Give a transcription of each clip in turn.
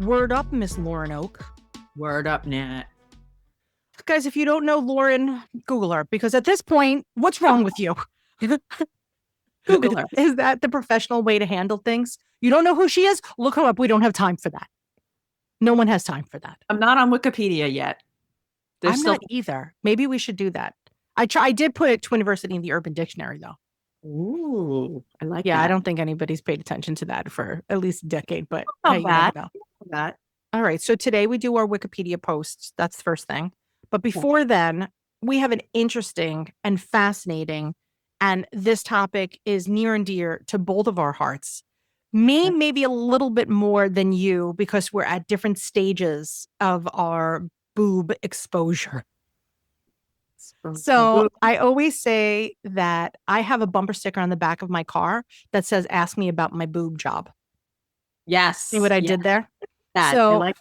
Word up, Miss Lauren Oak. Word up, Nat. Guys, if you don't know Lauren, Google her, because at this point, what's wrong with you? Google her. Is that the professional way to handle things? You don't know who she is? Look her up. We don't have time for that. No one has time for that. I'm not on Wikipedia yet. I'm not either. Maybe we should do that. I did put Twiniversity in the Urban Dictionary, though. Ooh, I like that. Yeah, I don't think anybody's paid attention to that for at least a decade, but Not hey, you bad. never know. Not bad. All right, so today we do our Wikipedia posts. That's the first thing. But before then, we have an interesting and fascinating, and this topic is near and dear to both of our hearts. Me, maybe a little bit more than you, because we're at different stages of our boob exposure. So I always say that I have a bumper sticker on the back of my car that says, "Ask me about my boob job." Yes. See what I did there? That. So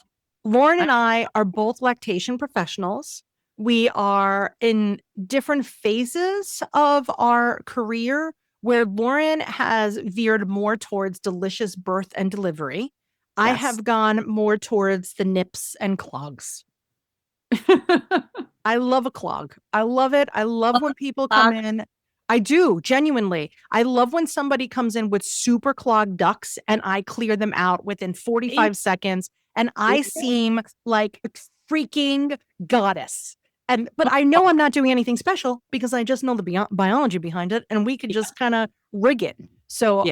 Lauren and I are both lactation professionals. We are in different phases of our career, where Lauren has veered more towards delicious birth and delivery. I have gone more towards the nips and clogs. I love a clog. I love it. I love when people come in. I do, genuinely. I love when somebody comes in with super clogged ducts and I clear them out within 45 seconds and I seem like a freaking goddess. But I know I'm not doing anything special because I just know the biology behind it and we could just kind of rig it. So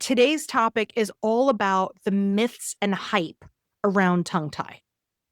today's topic is all about the myths and hype around tongue tie.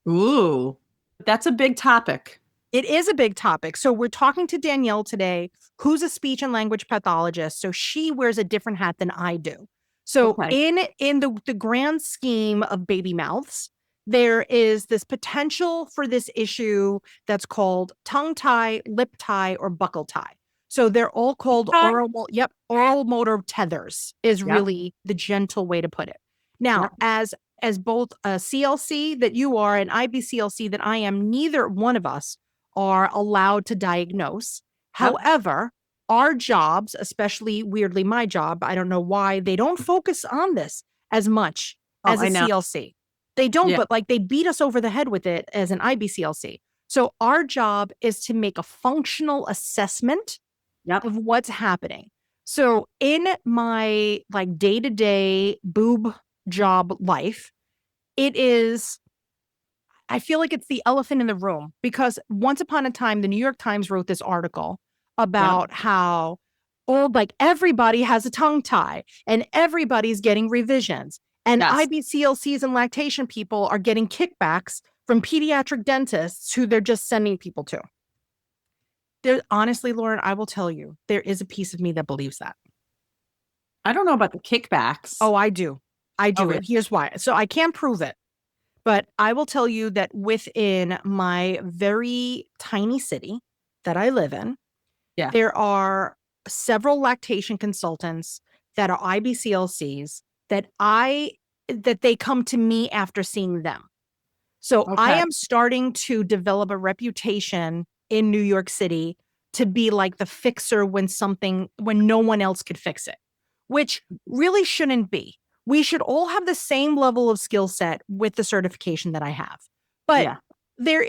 Ooh, that's a big topic. It is a big topic. So we're talking to Danielle today, who's a speech and language pathologist. So she wears a different hat than I do. So in the grand scheme of baby mouths, there is this potential for this issue that's called tongue tie, lip tie, or buccal tie. So they're all called oral motor tethers is really the gentle way to put it. Now, as both a CLC that you are and IBCLC that I am, neither one of us are allowed to diagnose. However, our jobs, especially weirdly my job, I don't know why, they don't focus on this as much as a CLC. They don't, but like they beat us over the head with it as an IBCLC. So our job is to make a functional assessment of what's happening. So in my like day-to-day boob job life, I feel like it's the elephant in the room, because once upon a time, the New York Times wrote this article about how everybody has a tongue tie and everybody's getting revisions, and IBCLCs and lactation people are getting kickbacks from pediatric dentists who they're just sending people to. Honestly, Lauren, I will tell you, there is a piece of me that believes that. I don't know about the kickbacks. Oh, I do. And here's why. So I can't prove it, but I will tell you that within my very tiny city that I live in, there are several lactation consultants that are IBCLCs that they come to me after seeing them. So I am starting to develop a reputation in New York City to be like the fixer when no one else could fix it, which really shouldn't be. We should all have the same level of skill set with the certification that I have. But there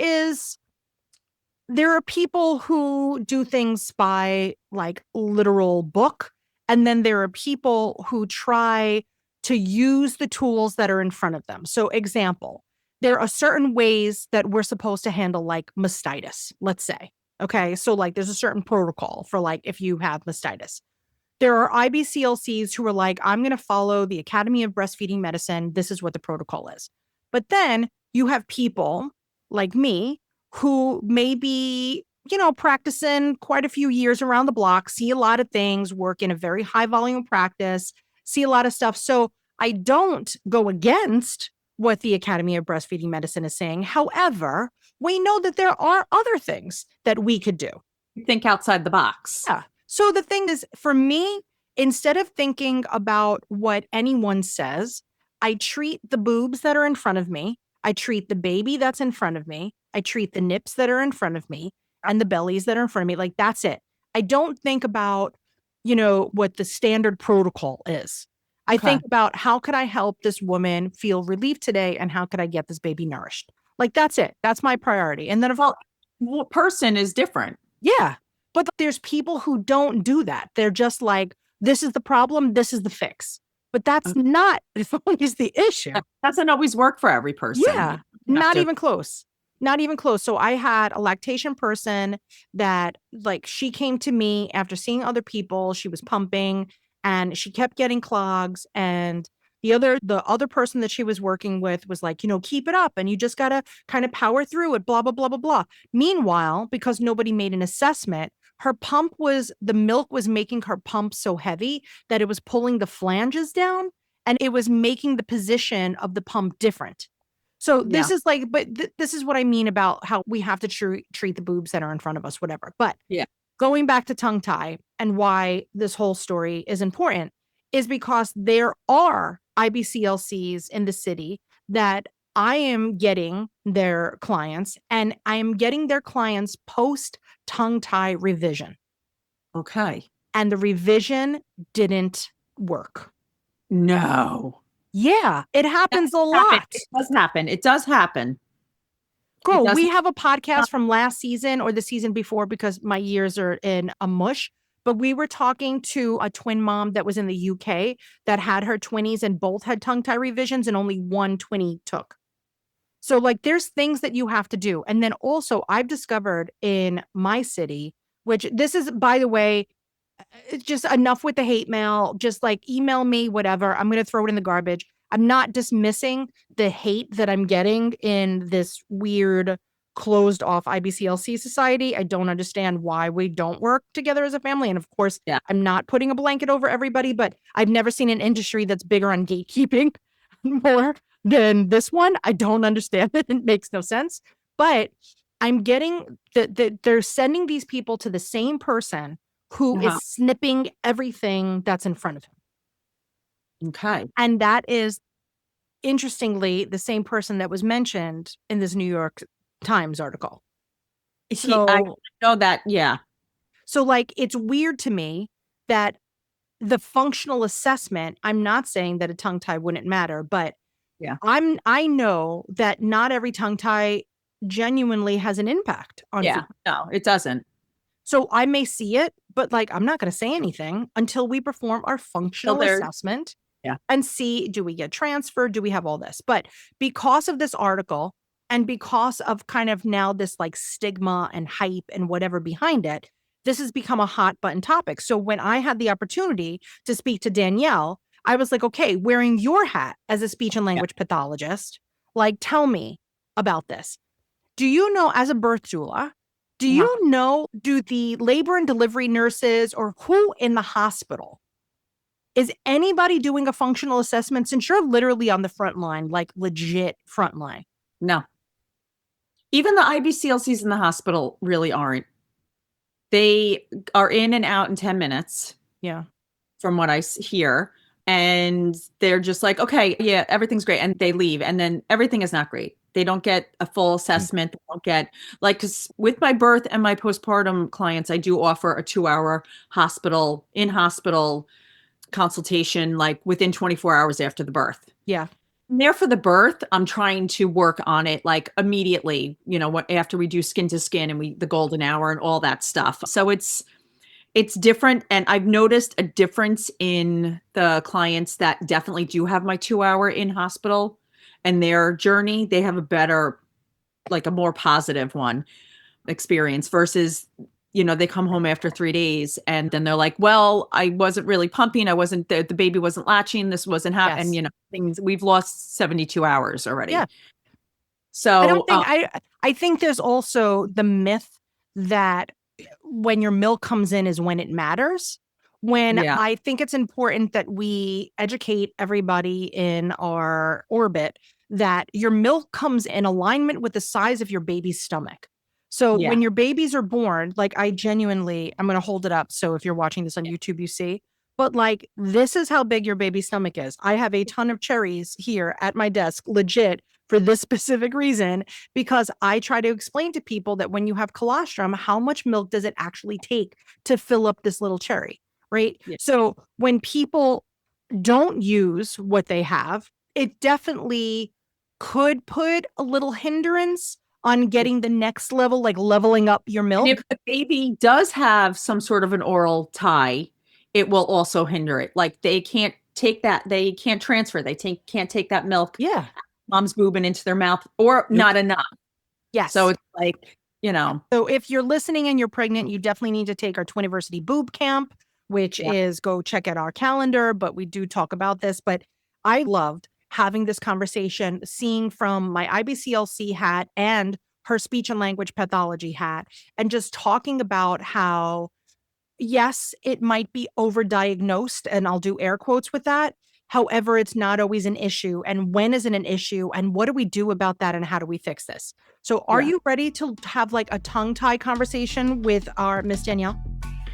are people who do things by like literal book. And then there are people who try to use the tools that are in front of them. So example, there are certain ways that we're supposed to handle like mastitis, let's say. Okay. So like there's a certain protocol for like if you have mastitis. There are IBCLCs who are like, I'm going to follow the Academy of Breastfeeding Medicine. This is what the protocol is. But then you have people like me who may be, practicing quite a few years around the block, see a lot of things, work in a very high volume practice, see a lot of stuff. So I don't go against what the Academy of Breastfeeding Medicine is saying. However, we know that there are other things that we could do. Think outside the box. Yeah. So the thing is, for me, instead of thinking about what anyone says, I treat the boobs that are in front of me. I treat the baby that's in front of me. I treat the nips that are in front of me and the bellies that are in front of me. Like, that's it. I don't think about, what the standard protocol is. I think about how could I help this woman feel relief today and how could I get this baby nourished? Like, that's it. That's my priority. And then if person is different. Yeah. But there's people who don't do that. They're just like, this is the problem. This is the fix. But that's not always the issue. That doesn't always work for every person. Yeah. Not even close. Not even close. So I had a lactation person that like she came to me after seeing other people. She was pumping and she kept getting clogs. And the other person that she was working with was like, keep it up and you just got to kind of power through it, blah, blah, blah, blah, blah. Meanwhile, because nobody made an assessment, the milk was making her pump so heavy that it was pulling the flanges down and it was making the position of the pump different. So this is like, but this is what I mean about how we have to treat the boobs that are in front of us, whatever. But going back to tongue tie and why this whole story is important is because there are IBCLCs in the city that I am getting their clients and I am getting their clients post tongue tie revision. Okay. And the revision didn't work. No. Yeah, it happens a lot. It does happen. It does happen. Girl, we have a podcast from last season or the season before because my years are in a mush. But we were talking to a twin mom that was in the UK that had her twinnies and both had tongue tie revisions and only one twinnie took. So like there's things that you have to do. And then also I've discovered in my city, which this is, by the way, it's just enough with the hate mail. Just like email me, whatever. I'm going to throw it in the garbage. I'm not dismissing the hate that I'm getting in this weird closed off IBCLC society. I don't understand why we don't work together as a family. And of course, I'm not putting a blanket over everybody, but I've never seen an industry that's bigger on gatekeeping more than this one. I don't understand it. It makes no sense. But I'm getting that they're sending these people to the same person who is snipping everything that's in front of him. Okay. And that is, interestingly, the same person that was mentioned in this New York Times article. So, I know that, yeah. So, like, it's weird to me that the functional assessment, I'm not saying that a tongue tie wouldn't matter, but I know that not every tongue tie genuinely has an impact on food. No, it doesn't. So I may see it, but like, I'm not going to say anything until we perform our functional assessment and see, do we get transferred? Do we have all this? But because of this article and because of kind of now this like stigma and hype and whatever behind it, this has become a hot button topic. So when I had the opportunity to speak to Danielle, I was like, okay, wearing your hat as a speech and language pathologist, like, tell me about this. Do you know, as a birth doula, do you know, do the labor and delivery nurses or who in the hospital, is anybody doing a functional assessment since you're literally on the front line, like legit front line? No. Even the IBCLCs in the hospital really aren't. They are in and out in 10 minutes. Yeah. From what I hear. And they're just like, okay, yeah, everything's great. And they leave. And then everything is not great. They don't get a full assessment. They don't get, like, because with my birth and my postpartum clients, I do offer a 2-hour in-hospital consultation, like within 24 hours after the birth. Yeah. And there for the birth, I'm trying to work on it like immediately, after we do skin to skin and the golden hour and all that stuff. So it's different. And I've noticed a difference in the clients that definitely do have my 2-hour in hospital and their journey. They have a better, like a more positive one experience versus, they come home after 3 days and then they're like, well, I wasn't really pumping. The baby wasn't latching. This wasn't happening. Yes. Things, we've lost 72 hours already. Yeah. So I don't think, I think there's also the myth that when your milk comes in is when it matters. I think it's important that we educate everybody in our orbit that your milk comes in alignment with the size of your baby's stomach. So when your babies are born, like I'm going to hold it up. So if you're watching this on YouTube, you see, but like, this is how big your baby's stomach is. I have a ton of cherries here at my desk, legit, for this specific reason, because I try to explain to people that when you have colostrum, how much milk does it actually take to fill up this little cherry, right? Yeah. So when people don't use what they have, it definitely could put a little hindrance on getting the next level, like leveling up your And milk. if the baby does have some sort of an oral tie, it will also hinder it. Like they can't take that, they can't transfer, can't take that milk, Yeah. mom's boob and into their mouth, or Nope. not enough. Yes. So it's like, you know. So if you're listening and you're pregnant, you definitely need to take our Twiniversity boob camp, which is go check out our calendar, but we do talk about this. But I loved having this conversation, seeing from my IBCLC hat and her speech and language pathology hat, and just talking about how, yes, it might be overdiagnosed, and I'll do air quotes with that. However, it's not always an issue. And when is it an issue? And what do we do about that? And how do we fix this? So are you ready to have like a tongue tie conversation with our Miss Danielle?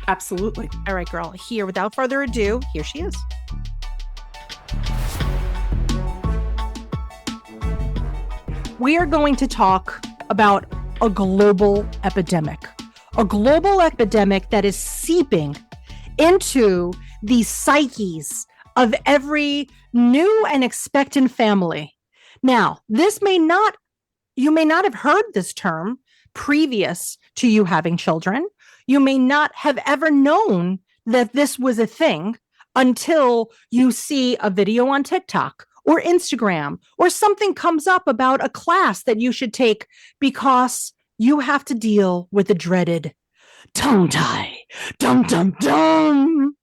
Absolutely. All right, girl. Here, without further ado, here she is. We are going to talk about a global epidemic that is seeping into the psyches of every new and expectant family. Now, you may not have heard this term previous to you having children. You may not have ever known that this was a thing until you see a video on TikTok or Instagram, or something comes up about a class that you should take because you have to deal with the dreaded tongue tie. Dum, dum, dum.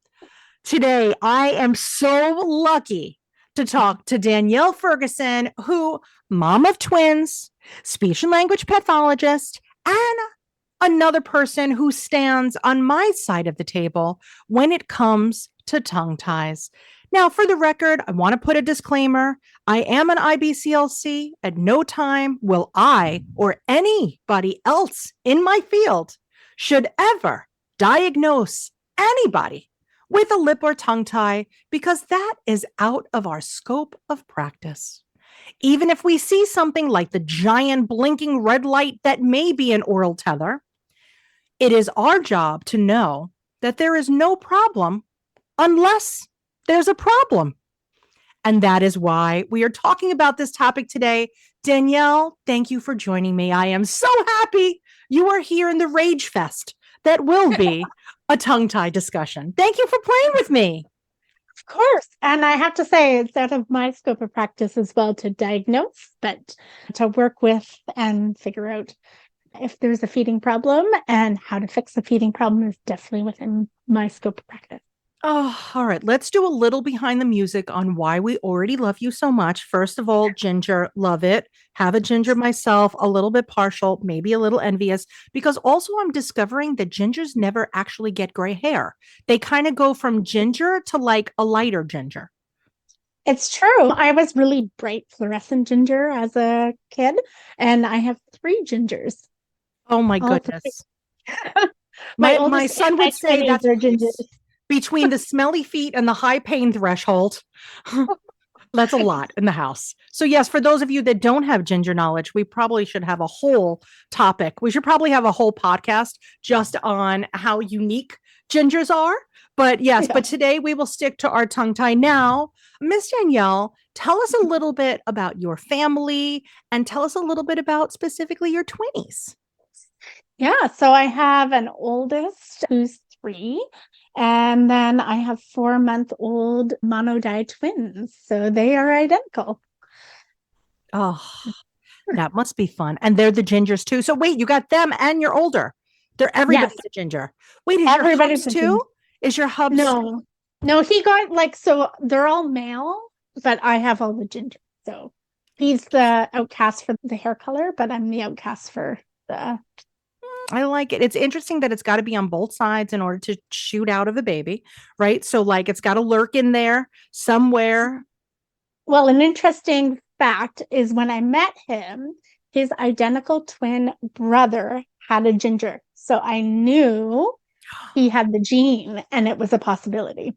Today, I am so lucky to talk to Danielle Ferguson, who, mom of twins, speech and language pathologist, and another person who stands on my side of the table when it comes to tongue ties. Now, for the record, I want to put a disclaimer. I am an IBCLC. At no time will I or anybody else in my field should ever diagnose anybody with a lip or tongue tie, because that is out of our scope of practice. Even if we see something like the giant blinking red light that may be an oral tether, it is our job to know that there is no problem unless there's a problem. And that is why we are talking about this topic today. Danielle, thank you for joining me. I am so happy you are here in the rage fest that will be a tongue tie discussion. Thank you for playing with me. Of course. And I have to say, it's out of my scope of practice as well to diagnose, but to work with and figure out if there's a feeding problem and how to fix the feeding problem is definitely within my scope of practice. Oh, all right. Let's do a little behind the music on why we already love you so much. First of all, ginger, love it. Have a ginger myself, a little bit partial, maybe a little envious, because also I'm discovering that gingers never actually get gray hair. They kind of go from ginger to like a lighter ginger. It's true. I was really bright fluorescent ginger as a kid, and I have 3 gingers. Oh my goodness. my son would say that's gingers. Between the smelly feet and the high pain threshold, that's a lot in the house. So yes, for those of you that don't have ginger knowledge, we probably should have a whole topic. We should probably have a whole podcast just on how unique gingers are. But yes, but today we will stick to our tongue tie. Now, Miss Danielle, tell us a little bit about your family and tell us a little bit about specifically your twinnies. Yeah, so I have an oldest who's 3. And then I have 4-month-old monodi twins. So they are identical. Oh, that must be fun. And they're the gingers too. So wait, you got them and you're older. They're everybody's a ginger. Wait, is everybody's your hubs too? Is your hubs? No, he got so they're all male, but I have all the ginger. So he's the outcast for the hair color, but I'm the outcast for the... I like it. It's interesting that it's got to be on both sides in order to shoot out of a baby, right? So like it's got to lurk in there somewhere. Well, an interesting fact is when I met him, his identical twin brother had a ginger. So I knew he had the gene and it was a possibility.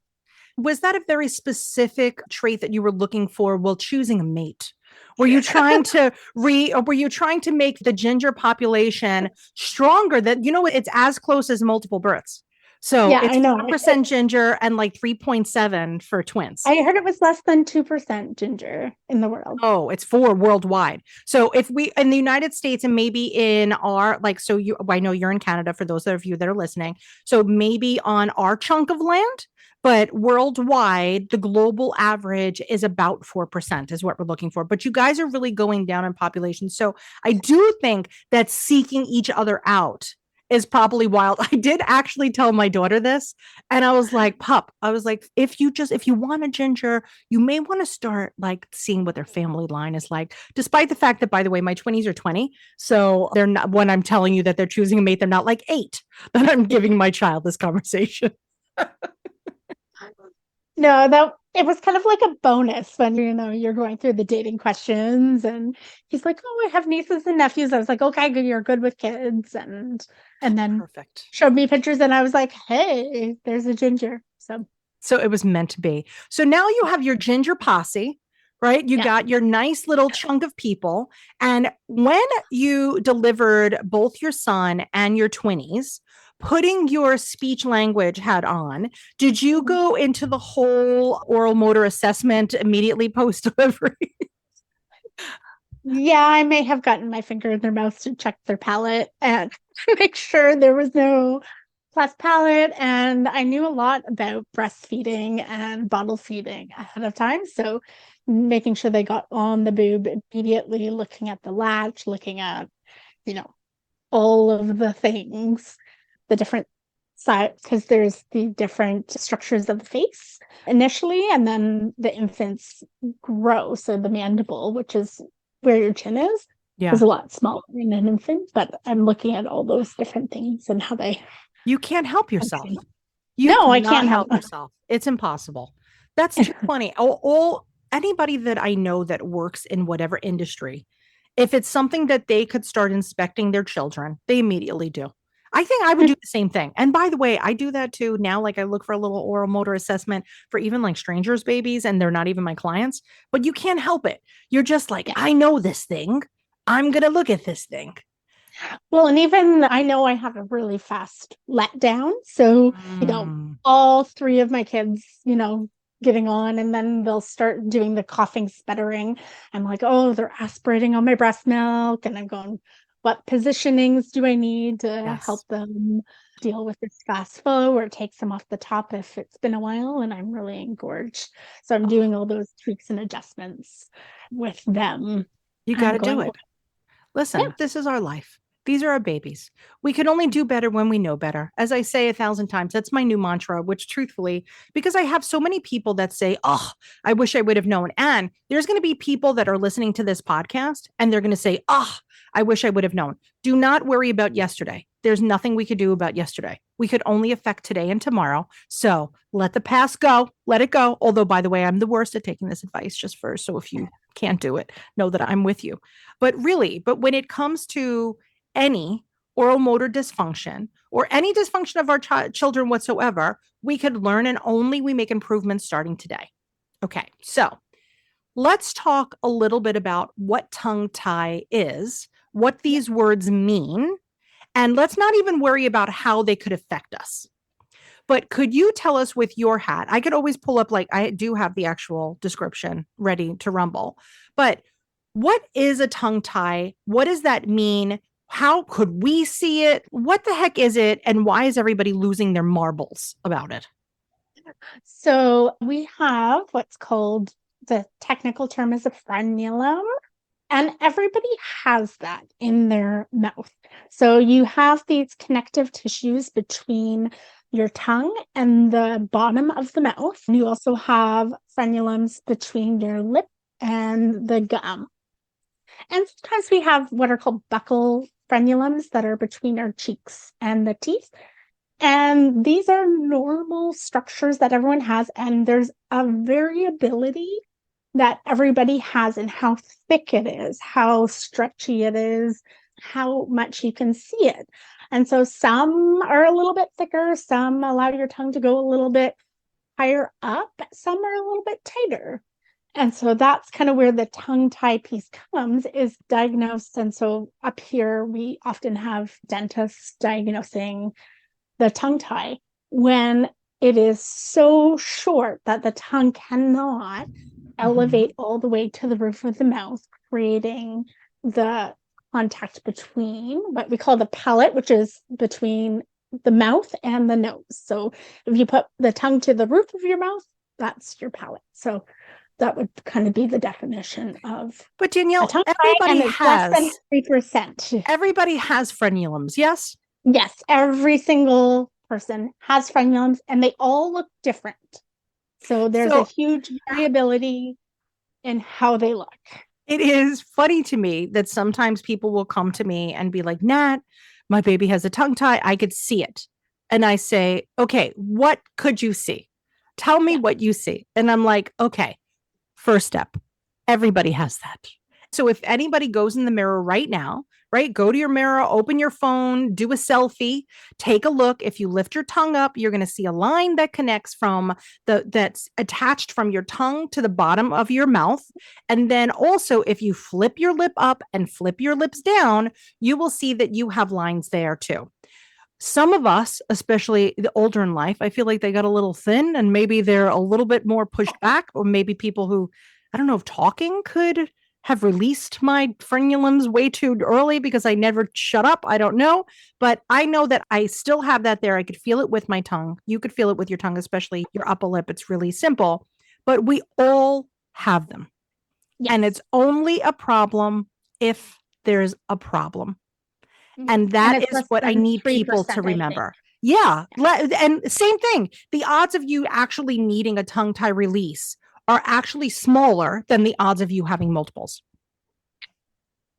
Was that a very specific trait that you were looking for while choosing a mate? Were you trying to make the ginger population stronger? That, it's as close as multiple births. So Yeah, it's I know. 4% ginger and like 3.7 for twins. I heard it was less than 2% ginger in the world. Oh, it's 4 worldwide. So if we in the United States and maybe in our like, so you, I know you're in Canada for those of you that are listening. So maybe on our chunk of land, but worldwide, the global average is about 4% is what we're looking for. But you guys are really going down in population. So I do think that seeking each other out is probably wild. I did actually tell my daughter this, and I was like, pup, I was like, if you want a ginger, you may want to start like seeing what their family line is like. Despite the fact that, by the way, my 20s are 20. So they're not, when I'm telling you that they're choosing a mate, they're not like 8 that I'm giving my child this conversation. No, that it was kind of like a bonus when you're going through the dating questions, and he's like, "Oh, I have nieces and nephews." I was like, "Okay, good, you're good with kids," and then Perfect. showed me pictures, and I was like, "Hey, there's a ginger." So it was meant to be. So now you have your ginger posse, right? You Yeah. got your nice little chunk of people. And when you delivered both your son and your twinnies, putting your speech language hat on, did you go into the whole oral motor assessment immediately post delivery? Yeah, I may have gotten my finger in their mouth to check their palate and make sure there was no cleft palate. And I knew a lot about breastfeeding and bottle feeding ahead of time. So making sure they got on the boob immediately, looking at the latch, looking at, all of the things, the different sides, because there's the different structures of the face initially, and then the infants grow. So the mandible, which is where your chin is a lot smaller in an infant, but I'm looking at all those different things and how they You can't help yourself. function. You No, I cannot can't help yourself. It's impossible. That's too funny. All anybody that I know that works in whatever industry, if it's something that they could start inspecting their children, they immediately do. I think I would do the same thing. And by the way, I do that too. Now, like I look for a little oral motor assessment for even like strangers' babies, and they're not even my clients, but you can't help it. You're just like, I know this thing. I'm going to look at this thing. Well, and even I know I have a really fast letdown. So, all 3 of my kids, getting on, and then they'll start doing the coughing, sputtering. I'm like, oh, they're aspirating on my breast milk. And I'm going, what positionings do I need to help them deal with this fast flow, or it takes them off the top if it's been a while and I'm really engorged. So I'm doing all those tweaks and adjustments with them. You got to do it. Listen, this is our life. These are our babies. We can only do better when we know better. As I say 1,000 times, that's my new mantra, which truthfully, because I have so many people that say, oh, I wish I would have known. And there's going to be people that are listening to this podcast and they're going to say, oh, I wish I would have known. Do not worry about yesterday. There's nothing we could do about yesterday. We could only affect today and tomorrow. So let the past go. Let it go. Although, by the way, I'm the worst at taking this advice just first. So if you can't do it, know that I'm with you. But when it comes to any oral motor dysfunction or any dysfunction of our children whatsoever, we could learn, and only we make improvements starting today. Okay, so let's talk a little bit about what tongue tie is, what these words mean, and let's not even worry about how they could affect us. But could you tell us with your hat? I could always pull up, like I do have the actual description ready to rumble, but what is a tongue tie? What does that mean? How could we see it? What the heck is it? And why is everybody losing their marbles about it? So we have what's called, the technical term is a frenulum, and everybody has that in their mouth. So you have these connective tissues between your tongue and the bottom of the mouth. You also have frenulums between your lip and the gum. And sometimes we have what are called buccal frenulums that are between our cheeks and the teeth. And these are normal structures that everyone has. And there's a variability that everybody has in how thick it is, how stretchy it is, how much you can see it. And so some are a little bit thicker, some allow your tongue to go a little bit higher up, some are a little bit tighter. And so that's kind of where the tongue tie piece comes, is diagnosed. And so up here, we often have dentists diagnosing the tongue tie. when it is so short that the tongue cannot elevate all the way to the roof of the mouth, creating the contact between what we call the palate, which is between the mouth and the nose. So if you put the tongue to the roof of your mouth, that's your palate. So that would kind of be the definition of. But Danielle, everybody has 3%. Everybody has frenulums, yes? Yes, every single person has frenulums, and they all look different. So there's a huge variability in how they look. It is funny to me that sometimes people will come to me and be like, Nat, my baby has a tongue tie. I could see it. And I say, okay, what could you see? Tell me what you see. And I'm like, okay, first step, everybody has that. So if anybody goes in the mirror right now, right, go to your mirror, open your phone, do a selfie, take a look. If you lift your tongue up, you're going to see a line that connects from that's attached from your tongue to the bottom of your mouth. And then also, if you flip your lip up and flip your lips down, you will see that you have lines there too. Some of us, especially the older in life, I feel like they got a little thin and maybe they're a little bit more pushed back, or maybe people who, I don't know if talking could have released my frenulums way too early because I never shut up. I don't know, but I know that I still have that there. I could feel it with my tongue. You could feel it with your tongue, especially your upper lip. It's really simple, but we all have them. Yes. And it's only a problem if there's a problem. And that is what I need people to remember. Yeah. And same thing. The odds of you actually needing a tongue tie release are actually smaller than the odds of you having multiples.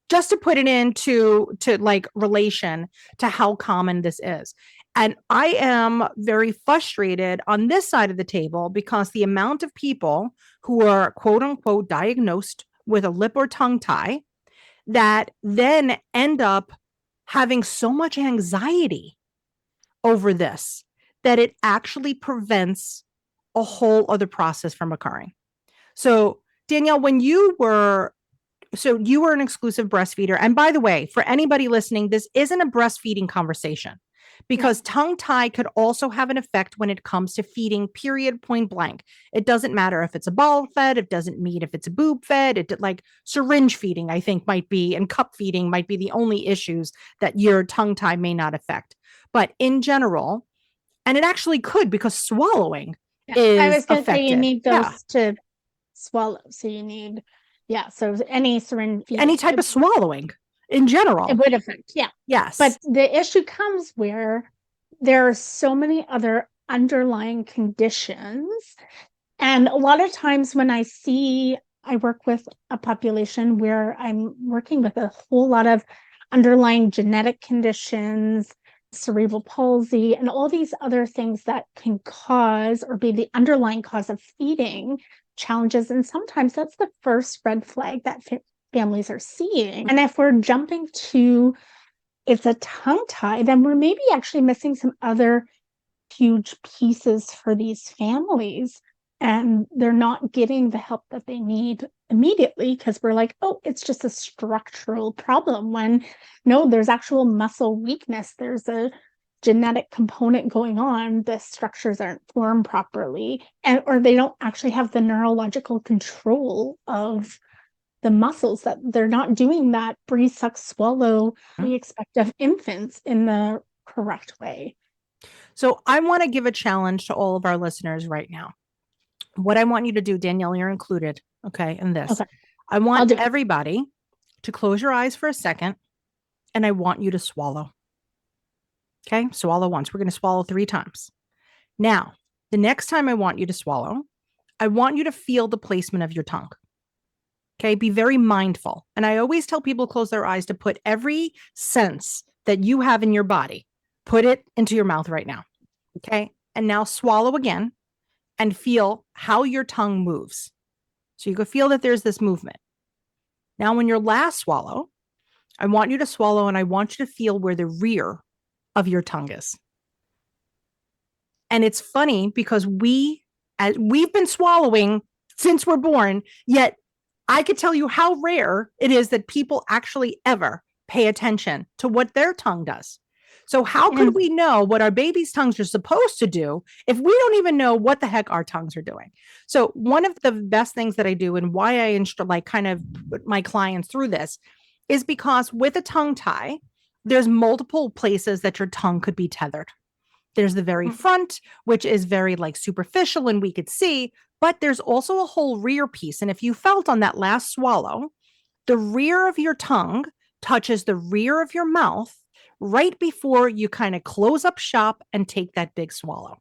Just to put it into like relation to how common this is. And I am very frustrated on this side of the table because the amount of people who are quote unquote diagnosed with a lip or tongue tie that then end up having so much anxiety over this that it actually prevents a whole other process from occurring. So Danielle, when you were an exclusive breastfeeder. And by the way, for anybody listening, this isn't a breastfeeding conversation because tongue tie could also have an effect when it comes to feeding, period, point blank. It doesn't matter if it's a bottle fed. It doesn't mean if it's a boob fed. It like syringe feeding, I think might be, and cup feeding might be the only issues that your tongue tie may not affect. But in general, and it actually could because swallowing is I was going to affected. say you need those to swallow. So you need, so any syringe, any type of swallowing in general, it would affect. Yeah. Yes. But the issue comes where there are so many other underlying conditions. And a lot of times when I work with a population where I'm working with a whole lot of underlying genetic conditions, cerebral palsy, and all these other things that can cause or be the underlying cause of feeding challenges. And sometimes that's the first red flag that families are seeing. And if we're jumping to it's a tongue tie, then we're maybe actually missing some other huge pieces for these families. And they're not getting the help that they need immediately because we're like, oh, it's just a structural problem. When no, there's actual muscle weakness. There's a genetic component going on. The structures aren't formed properly, or they don't actually have the neurological control of the muscles, that they're not doing that breathe, suck, swallow we expect of infants in the correct way. So I want to give a challenge to all of our listeners right now. What I want you to do, Danielle, you're included, okay, in this. Okay. I want everybody to close your eyes for a second, and I want you to swallow. Okay, swallow once. We're going to swallow 3 times. Now, the next time I want you to swallow, I want you to feel the placement of your tongue. Okay, be very mindful. And I always tell people close their eyes to put every sense that you have in your body, put it into your mouth right now. Okay, and now swallow again and feel how your tongue moves. So you can feel that there's this movement. Now, when your last swallow, I want you to swallow and I want you to feel where the rear of your tongue is. And it's funny because we've been swallowing since we're born, yet I could tell you how rare it is that people actually ever pay attention to what their tongue does. So how could we know what our baby's tongues are supposed to do if we don't even know what the heck our tongues are doing? So one of the best things that I do and why I kind of put my clients through this is because with a tongue tie, there's multiple places that your tongue could be tethered. There's the very front, which is very like superficial and we could see, but there's also a whole rear piece. And if you felt on that last swallow, the rear of your tongue touches the rear of your mouth right before you kind of close up shop and take that big swallow.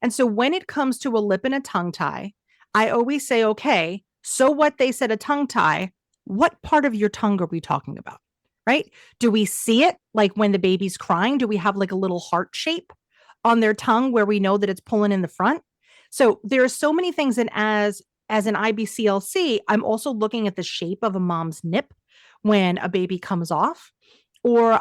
And so when it comes to a lip and a tongue tie, I always say, okay, so what they said a tongue tie, what part of your tongue are we talking about? Right? Do we see it like when the baby's crying? Do we have like a little heart shape on their tongue where we know that it's pulling in the front? So there are so many things. And as an IBCLC, I'm also looking at the shape of a mom's nip when a baby comes off, or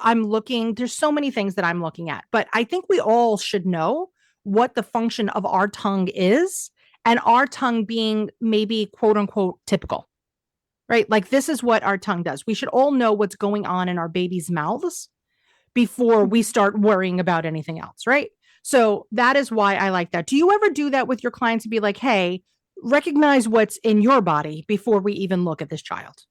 there's so many things that I'm looking at, but I think we all should know what the function of our tongue is, and our tongue being maybe quote unquote typical. Right? Like this is what our tongue does. We should all know what's going on in our baby's mouths before we start worrying about anything else. Right? So that is why I like that. Do you ever do that with your clients to be like, hey, recognize what's in your body before we even look at this child?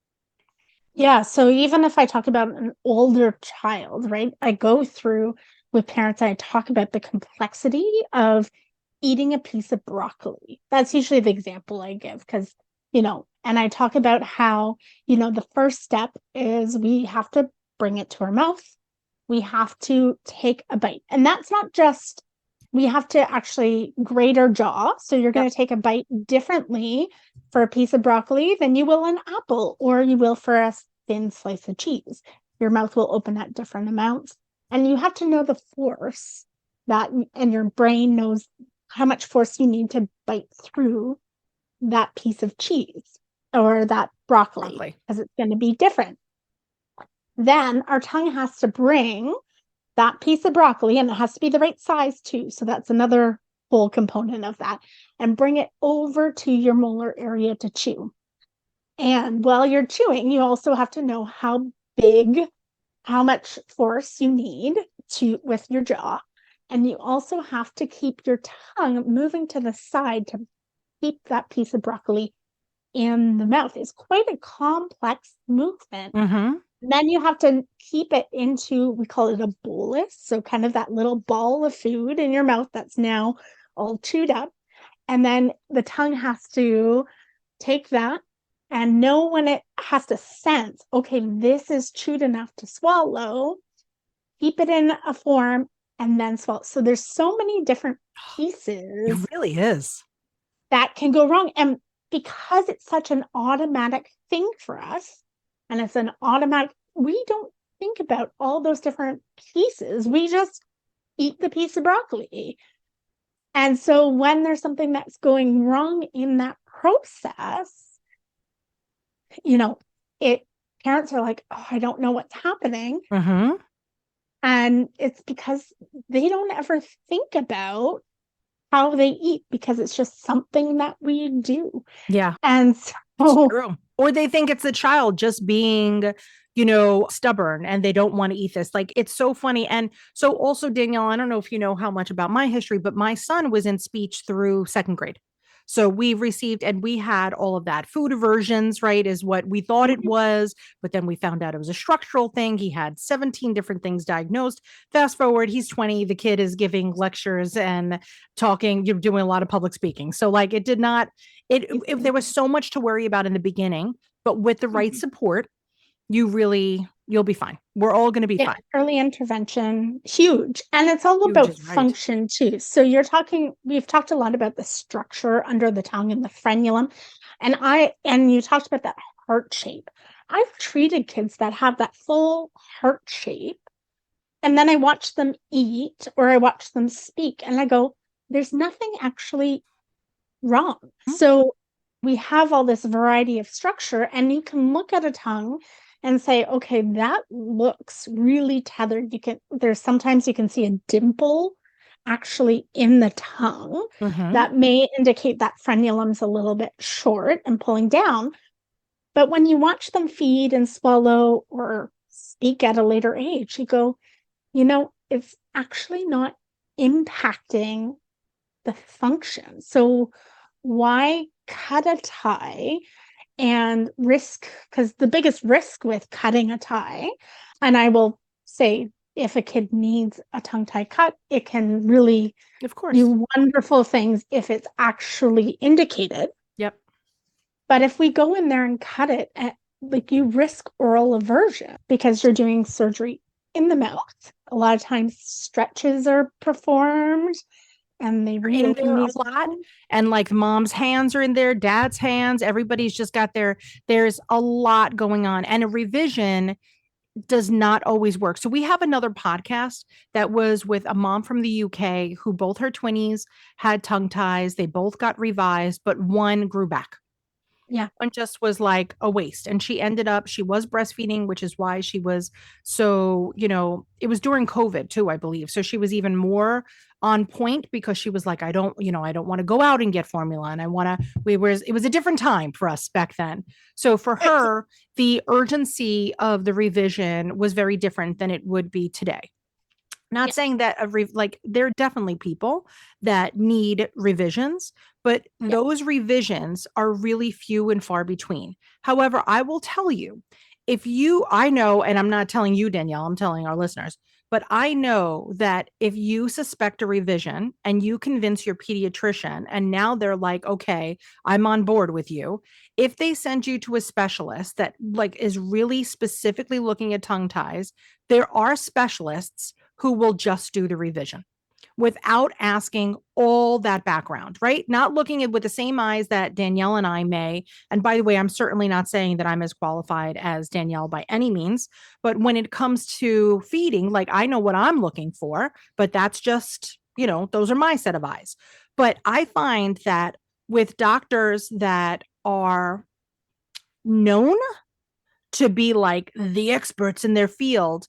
Yeah. So even if I talk about an older child, right, I go through with parents, I talk about the complexity of eating a piece of broccoli. That's usually the example I give because, and I talk about how, the first step is we have to bring it to our mouth. We have to take a bite. And that's not just, we have to actually grate our jaw. So you're going to take a bite differently for a piece of broccoli than you will an apple, or you will for a thin slice of cheese. Your mouth will open at different amounts. And you have to know the force and your brain knows how much force you need to bite through that piece of cheese or that broccoli, because it's going to be different. Then our tongue has to bring that piece of broccoli, and it has to be the right size too. So that's another whole component of that, and bring it over to your molar area to chew. And while you're chewing, you also have to know how much force you need with your jaw. And you also have to keep your tongue moving to the side to keep that piece of broccoli in the mouth. It's quite a complex movement. Mm-hmm. Then you have to keep it we call it a bolus. So kind of that little ball of food in your mouth that's now all chewed up. And then the tongue has to take that and know when it has to sense, okay, this is chewed enough to swallow, keep it in a form, and then swallow. So there's so many different pieces. It really is. That can go wrong. And because it's such an automatic thing for us, and it's an automatic, we don't think about all those different pieces. We just eat the piece of broccoli. And so when there's something that's going wrong in that process, parents are like, oh, I don't know what's happening. Mm-hmm. And it's because they don't ever think about how they eat, because it's just something that we do. Yeah. And so, true. Or they think it's the child just being, stubborn and they don't want to eat this. Like, it's so funny. And so also, Danielle, I don't know if you know how much about my history, but my son was in speech through second grade. So we had all of that. Food aversions, right, is what we thought it was. But then we found out it was a structural thing. He had 17 different things diagnosed. Fast forward, he's 20. The kid is giving lectures and talking, you're doing a lot of public speaking. So like there was so much to worry about in the beginning, but with the right support, you'll be fine. We're all going to be fine. Early intervention, huge. And it's all about function too. So we've talked a lot about the structure under the tongue and the frenulum. And you talked about that heart shape. I've treated kids that have that full heart shape. And then I watch them eat or I watch them speak and I go, there's nothing actually wrong. Mm-hmm. So we have all this variety of structure, and you can look at a tongue and say, okay, that looks really tethered. Sometimes you can see a dimple actually in the tongue. Mm-hmm. That may indicate that frenulum's a little bit short and pulling down. But when you watch them feed and swallow or speak at a later age, you go, it's actually not impacting the function. So why cut a tie and risk? Because the biggest risk with cutting a tie, and I will say, if a kid needs a tongue tie cut, it can really do wonderful things if it's actually indicated. Yep. But if we go in there and cut it, like, you risk oral aversion because you're doing surgery in the mouth. A lot of times stretches are performed and they reopen these a lot. And like mom's hands are in there, dad's hands, everybody's just got there's a lot going on. And a revision does not always work. So we have another podcast that was with a mom from the UK who both her twinnies had tongue ties. They both got revised, but one grew back. Yeah. One just was like a waste. And she was breastfeeding, which is why she was so, it was during COVID too, I believe. So she was even more on point because she was like, I don't want to go out and get formula. And it was a different time for us back then. So for her, the urgency of the revision was very different than it would be today. Not saying that there are definitely people that need revisions, but those revisions are really few and far between. However, I will tell you, I know, and I'm not telling you, Danielle, I'm telling our listeners, but I know that if you suspect a revision and you convince your pediatrician and now they're like, okay, I'm on board with you. If they send you to a specialist that is really specifically looking at tongue ties, there are specialists who will just do the revision without asking all that background, right? Not looking at with the same eyes that Danielle and I may. And by the way, I'm certainly not saying that I'm as qualified as Danielle by any means, but when it comes to feeding, I know what I'm looking for, but that's just, those are my set of eyes. But I find that with doctors that are known to be the experts in their field,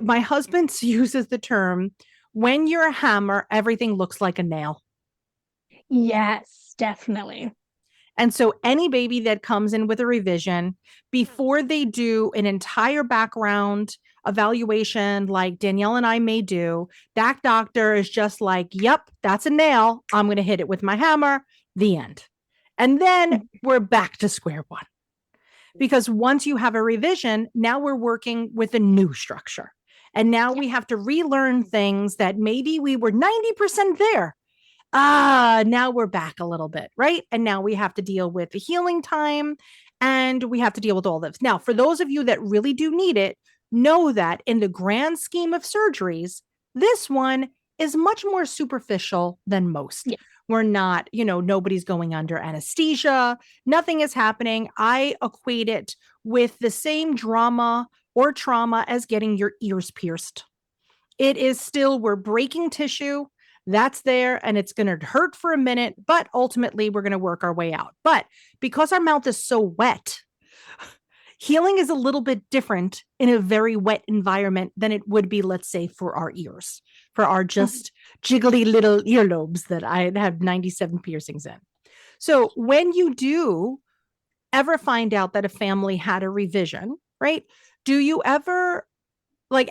my husband uses the term, when you're a hammer, everything looks like a nail. Yes, definitely. And so any baby that comes in with a revision, before they do an entire background evaluation like Danielle and I may do, that doctor is just like, yep, that's a nail. I'm going to hit it with my hammer. The end. And then we're back to square one. Because once you have a revision, now we're working with a new structure. And now we have to relearn things that maybe we were 90% there. Now we're back a little bit, right? And now we have to deal with the healing time and we have to deal with all this. Now, for those of you that really do need it, know that in the grand scheme of surgeries, this one is much more superficial than most. Yeah. We're not, nobody's going under anesthesia. Nothing is happening. I equate it with the same drama or trauma as getting your ears pierced. It is still, we're breaking tissue. That's there and it's going to hurt for a minute, but ultimately we're going to work our way out. But because our mouth is so wet, healing is a little bit different in a very wet environment than it would be, let's say, for our ears, for our just jiggly little earlobes that I have 97 piercings in. So when you do ever find out that a family had a revision, right? Do you ever,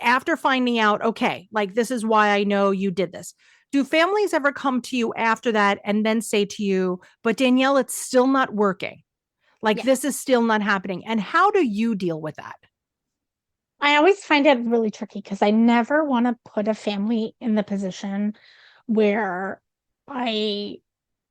after finding out, okay, this is why I know you did this. Do families ever come to you after that and then say to you, but Danielle, it's still not working? This is still not happening. And how do you deal with that? I always find it really tricky because I never want to put a family in the position where they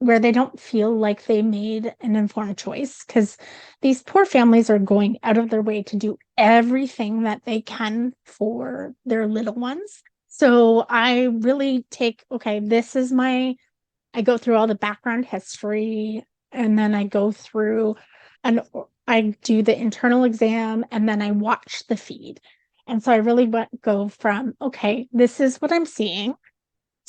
don't feel like they made an informed choice, because these poor families are going out of their way to do everything that they can for their little ones. So I really I go through all the background history, and then I go through and I do the internal exam, and then I watch the feed. And so I really go from, okay, this is what I'm seeing.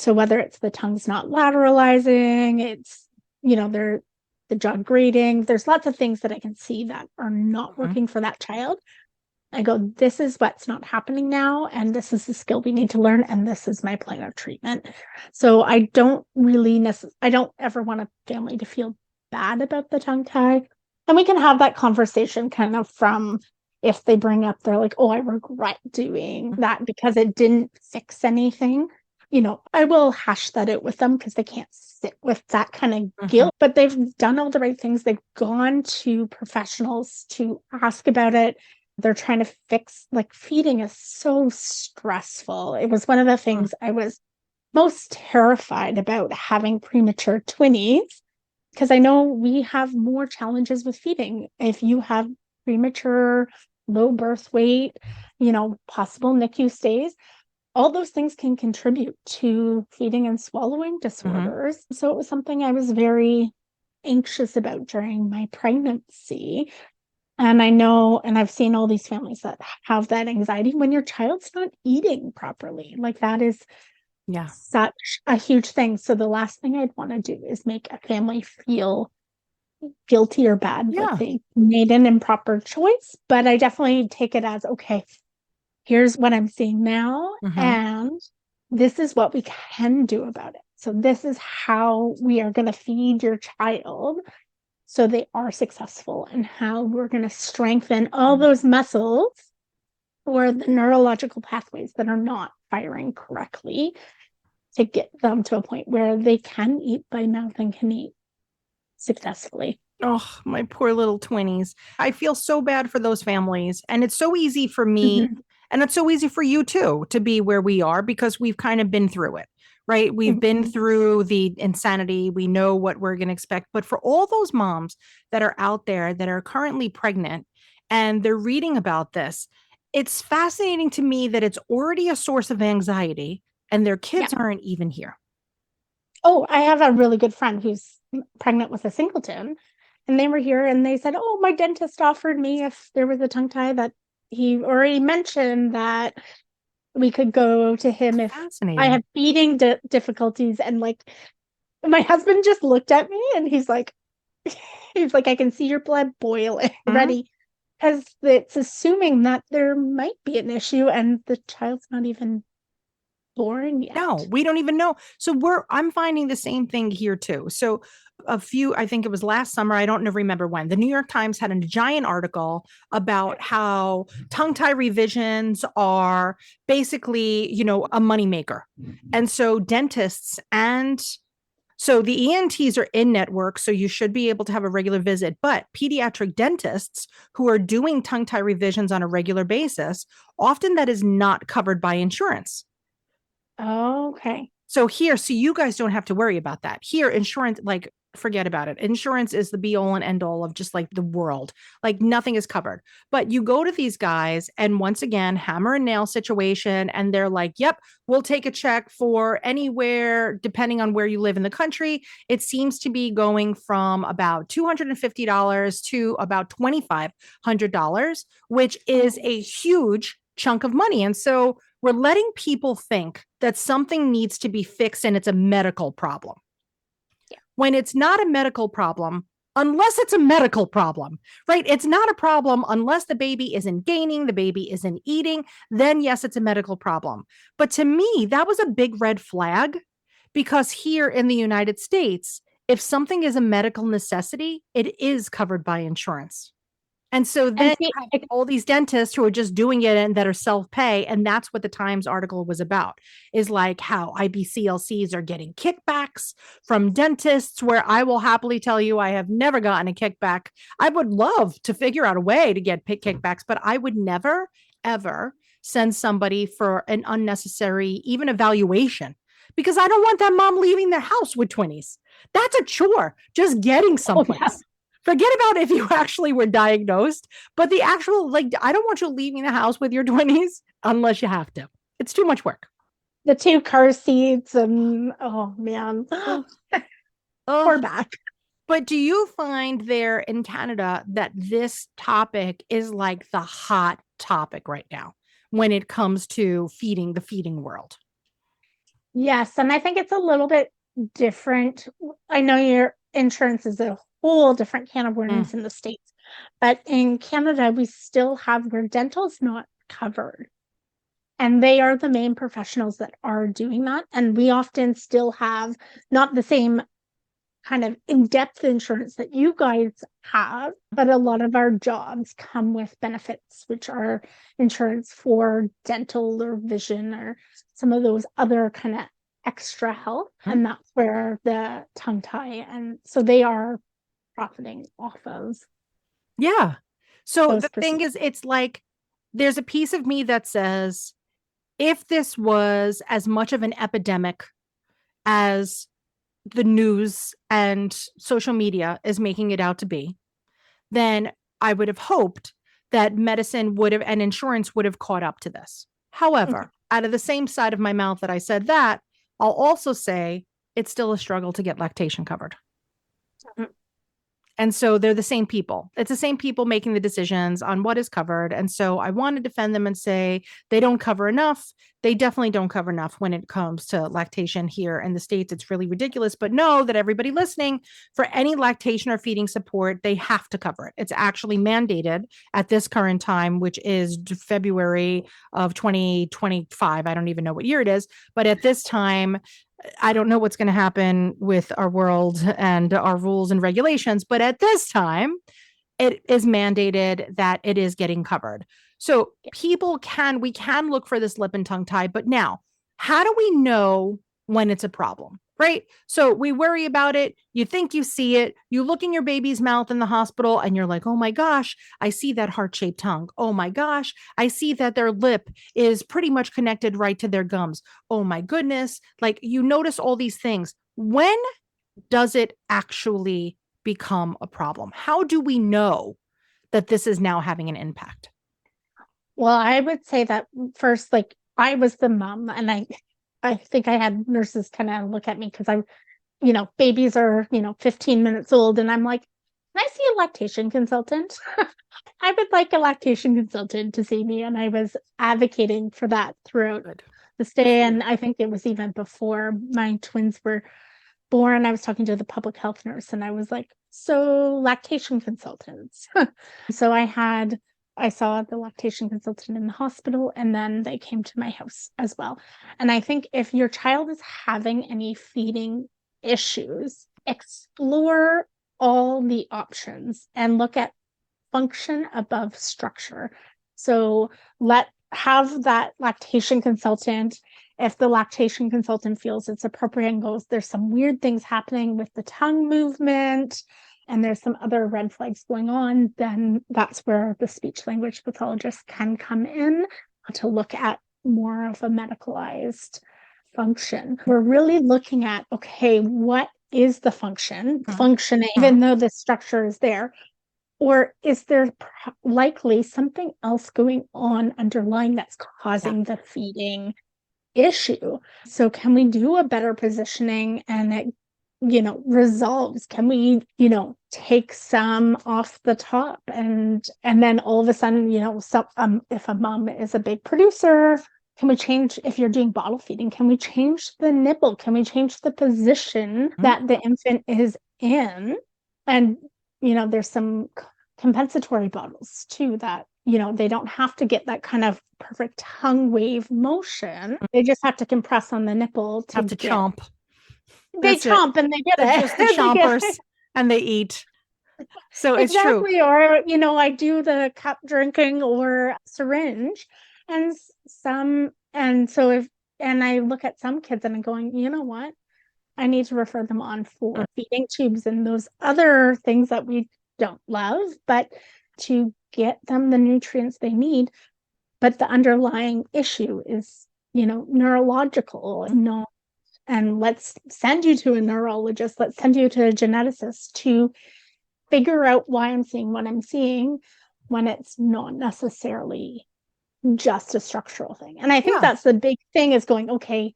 So whether it's the tongue's not lateralizing, it's, the jaw grading, there's lots of things that I can see that are not working for that child. I go, this is what's not happening now, and this is the skill we need to learn, and this is my plan of treatment. So I don't ever want a family to feel bad about the tongue tie. And we can have that conversation kind of from if they bring up, they're like, oh, I regret doing that because it didn't fix anything, I will hash that out with them because they can't sit with that kind of guilt, but they've done all the right things. They've gone to professionals to ask about it. They're trying to fix, like, feeding is so stressful. It was one of the things I was most terrified about having premature twinnies, because I know we have more challenges with feeding. If you have premature, low birth weight, possible NICU stays, all those things can contribute to feeding and swallowing disorders. So it was something I was very anxious about during my pregnancy. And I know, and I've seen all these families that have that anxiety when your child's not eating properly. Like, that is such a huge thing. So the last thing I'd want to do is make a family feel guilty or bad that they made an improper choice. But I definitely take it as, okay, here's what I'm seeing now, and this is what we can do about it. So this is how we are going to feed your child so they are successful, and how we're going to strengthen all those muscles or the neurological pathways that are not firing correctly to get them to a point where they can eat by mouth and can eat successfully. Oh, my poor little twinnies. I feel so bad for those families. And it's so easy for me, and it's so easy for you too, to be where we are because we've kind of been through it, right? We've been through the insanity. We know what we're going to expect. But for all those moms that are out there that are currently pregnant and they're reading about this, it's fascinating to me that it's already a source of anxiety and their kids aren't even here. Oh, I have a really good friend who's pregnant with a singleton, and they were here and they said, oh, my dentist offered me, if there was a tongue tie, that he already mentioned that we could go to him if I have feeding difficulties. And like, my husband just looked at me and he's like, I can see your blood boiling already, because it's assuming that there might be an issue and the child's not even born yet. No, we don't even know. So I'm finding the same thing here too. So I think it was last summer, I don't remember when, the New York Times had a giant article about how tongue tie revisions are basically, a moneymaker. And so dentists so the ENTs are in network, so you should be able to have a regular visit. But pediatric dentists who are doing tongue tie revisions on a regular basis, often that is not covered by insurance. Okay. So you guys don't have to worry about that. Here, insurance, like, forget about it. Insurance is the be all and end all of just like the world. Like, nothing is covered. But you go to these guys and once again, hammer and nail situation. And they're like, yep, we'll take a check for anywhere, depending on where you live in the country. It seems to be going from about $250 to about $2,500, which is a huge chunk of money. And so we're letting people think that something needs to be fixed and it's a medical problem. When it's not a medical problem, unless it's a medical problem, right? It's not a problem unless the baby isn't gaining, the baby isn't eating, then yes, it's a medical problem. But to me, that was a big red flag, because here in the United States, if something is a medical necessity, it is covered by insurance. And so then you have all these dentists who are just doing it and that are self-pay. And that's what the Times article was about, is like how IBCLCs are getting kickbacks from dentists, where I will happily tell you, I have never gotten a kickback. I would love to figure out a way to get kickbacks, but I would never, ever send somebody for an unnecessary, even evaluation, because I don't want that mom leaving their house with twinnies. That's a chore, just getting someplace. Oh, yeah. Forget about if you actually were diagnosed, but the actual, like, I don't want you leaving the house with your twinnies unless you have to. It's too much work. The 2 car seats and, oh man, poor back. But do you find there in Canada that this topic is like the hot topic right now when it comes to the feeding world? Yes. And I think it's a little bit different. I know your insurance is a whole different can of worms in the States, but in Canada, we still have where dental is not covered. And they are the main professionals that are doing that. And we often still have not the same kind of in-depth insurance that you guys have, but a lot of our jobs come with benefits, which are insurance for dental or vision or some of those other kind of extra health. And that's where the tongue tie, and so they are profiting off of. Yeah. So the thing is, it's like, there's a piece of me that says, if this was as much of an epidemic as the news and social media is making it out to be, then I would have hoped that medicine would have and insurance would have caught up to this. However, out of the same side of my mouth that I said that, I'll also say it's still a struggle to get lactation covered. And so they're the same people. It's the same people making the decisions on what is covered. And so I want to defend them and say they don't cover enough. They definitely don't cover enough when it comes to lactation here in the States. It's really ridiculous. But know that everybody listening, for any lactation or feeding support, they have to cover it. It's actually mandated at this current time, which is February of 2025. I don't even know what year it is. But at this time, I don't know what's going to happen with our world and our rules and regulations, but at this time, it is mandated that it is getting covered. So we can look for this lip and tongue tie, but now, how do we know when it's a problem? Right? So we worry about it. You think you see it. You look in your baby's mouth in the hospital and you're like, oh my gosh, I see that heart-shaped tongue. Oh my gosh, I see that their lip is pretty much connected right to their gums. Oh my goodness. Like, you notice all these things. When does it actually become a problem? How do we know that this is now having an impact? Well, I would say that first, like, I was the mom, and I think I had nurses kind of look at me because babies are, 15 minutes old. And I'm like, can I see a lactation consultant? I would like a lactation consultant to see me. And I was advocating for that throughout this day. And I think it was even before my twins were born. I was talking to the public health nurse and I was like, so lactation consultants. So I saw the lactation consultant in the hospital, and then they came to my house as well. And I think if your child is having any feeding issues, explore all the options and look at function above structure. So have that lactation consultant. If the lactation consultant feels it's appropriate and goes, there's some weird things happening with the tongue movement, and there's some other red flags going on, then that's where the speech language pathologist can come in to look at more of a medicalized function. We're really looking at, okay, what is the functioning, even though the structure is there? Or is there likely something else going on underlying that's causing the feeding issue? So can we do a better positioning and it resolves? Can we, take some off the top and then all of a sudden, if a mom is a big producer, can we change, if you're doing bottle feeding, can we change the nipple? Can we change the position that the infant is in? And, there's some compensatory bottles too that, they don't have to get that kind of perfect tongue wave motion. They just have to compress on the nipple to chomp. They chomp and they get it. Just the chompers and they eat. So it's true. Or, I do the cup drinking or syringe and I look at some kids and I'm going, you know what? I need to refer them on for feeding tubes and those other things that we don't love, but to get them the nutrients they need. But the underlying issue is, neurological and not. And let's send you to a neurologist. Let's send you to a geneticist to figure out why I'm seeing what I'm seeing when it's not necessarily just a structural thing. And I think that's the big thing, is going, okay,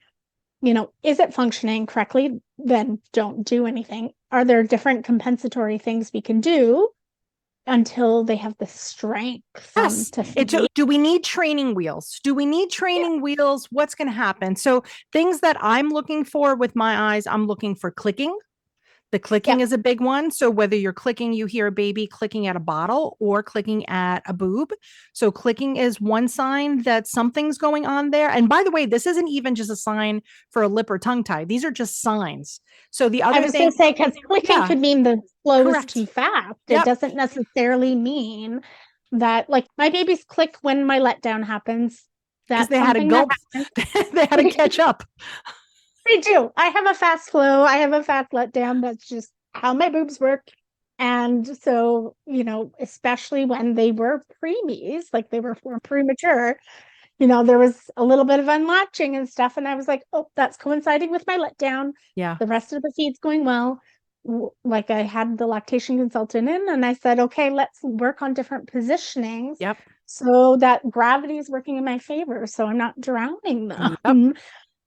is it functioning correctly? Then don't do anything. Are there different compensatory things we can do until they have the strength to feed? Do we need training wheels? Wheels? What's going to happen? So things that I'm looking for with my eyes, I'm looking for clicking. The clicking is a big one. So whether you're clicking, you hear a baby clicking at a bottle or clicking at a boob. So clicking is one sign that something's going on there. And by the way, this isn't even just a sign for a lip or tongue tie. These are just signs. So the other I was going to say, because clicking could mean the flow is too fast. It doesn't necessarily mean that, like, my babies click when my letdown happens. Because they had to go. They had to catch up. They do. I have a fast flow. I have a fast letdown. That's just how my boobs work. And so, especially when they were preemies, like they were premature, there was a little bit of unlatching and stuff. And I was like, oh, that's coinciding with my letdown. Yeah. The rest of the feed's going well. Like I had the lactation consultant in and I said, okay, let's work on different positionings. Yep. So that gravity is working in my favor. So I'm not drowning them. Yep.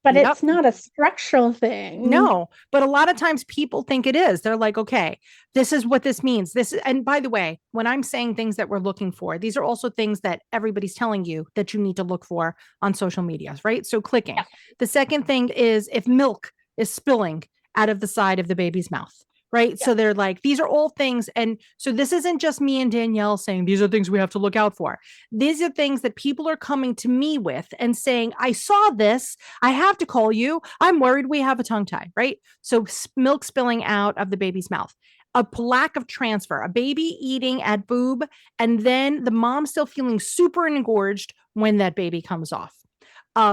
But it's not a structural thing. No, but a lot of times people think it is. They're like, okay, this is what this means. And by the way, when I'm saying things that we're looking for, these are also things that everybody's telling you that you need to look for on social media, right? So clicking. Yeah. The second thing is if milk is spilling out of the side of the baby's mouth. Right. Yeah. So they're like, these are all things. And so this isn't just me and Danielle saying these are things we have to look out for. These are things that people are coming to me with and saying, I saw this. I have to call you. I'm worried we have a tongue tie. Right. So milk spilling out of the baby's mouth, a lack of transfer, a baby eating at boob, and then the mom still feeling super engorged when that baby comes off.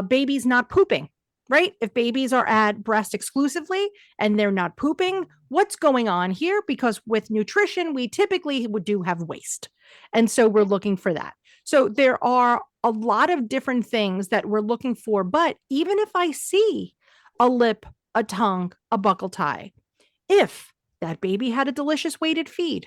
Babies not pooping. Right? If babies are at breast exclusively and they're not pooping, what's going on here? Because with nutrition, we typically do have waste. And so we're looking for that. So there are a lot of different things that we're looking for. But even if I see a lip, a tongue, a buccal tie, if that baby had a delicious weighted feed,